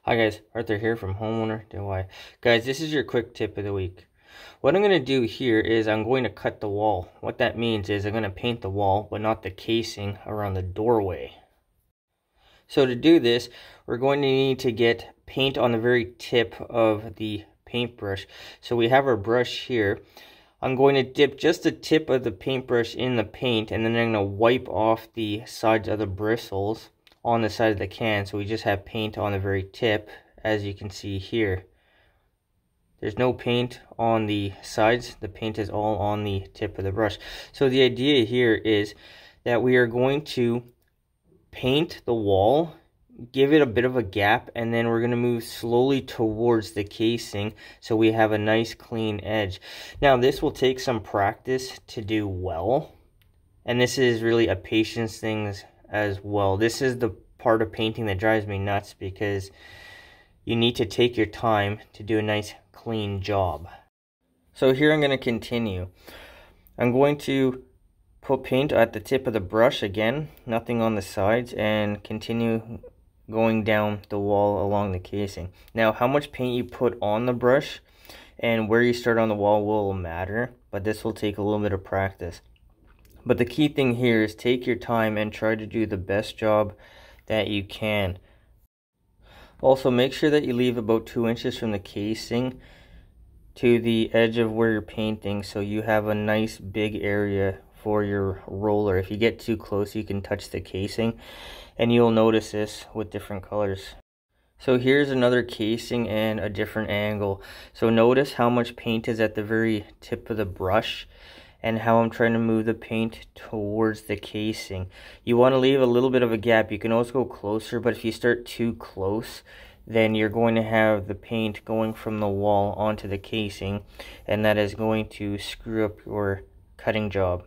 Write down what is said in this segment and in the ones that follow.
Hi guys, Arthur here from Homeowner DIY. Guys, this is your quick tip of the week. What I'm going to do here is I'm going to cut the wall. What that means is I'm going to paint the wall, but not the casing around the doorway. So to do this, we're going to need to get paint on the very tip of the paintbrush. So we have our brush here. I'm going to dip just the tip of the paintbrush in the paint, and then I'm going to wipe off the sides of the bristles on the side of the can, so we just have paint on the very tip, as you can see here. There's no paint on the sides, the paint is all on the tip of the brush. So the idea here is that we are going to paint the wall, give it a bit of a gap, and then we're going to move slowly towards the casing so we have a nice clean edge. Now this will take some practice to do well, and this is really a patience thing as well. This is the part of painting that drives me nuts, because you need to take your time to do a nice clean job. So here I'm going to continue. I'm going to put paint at the tip of the brush again, nothing on the sides, and continue going down the wall along the casing. Now how much paint you put on the brush and where you start on the wall will matter, but this will take a little bit of practice. But the key thing here is take your time and try to do the best job that you can. Also, make sure that you leave about 2 inches from the casing to the edge of where you're painting, so you have a nice big area for your roller. If you get too close, you can touch the casing, and you'll notice this with different colors. So here's another casing and a different angle. So notice how much paint is at the very tip of the brush, and how I'm trying to move the paint towards the casing. You want to leave a little bit of a gap. You can always go closer, but if you start too close, then you're going to have the paint going from the wall onto the casing, and that is going to screw up your cutting job.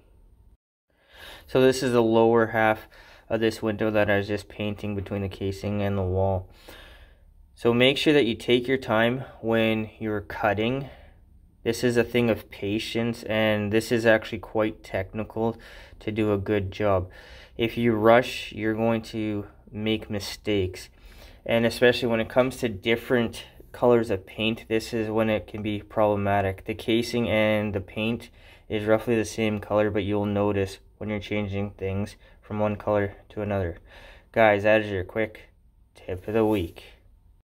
So this is the lower half of this window that I was just painting between the casing and the wall. So make sure that you take your time when you're cutting. This is a thing of patience, and this is actually quite technical to do a good job. If you rush, you're going to make mistakes. And especially when it comes to different colors of paint, this is when it can be problematic. The casing and the paint is roughly the same color, but you'll notice when you're changing things from one color to another. Guys, that is your quick tip of the week.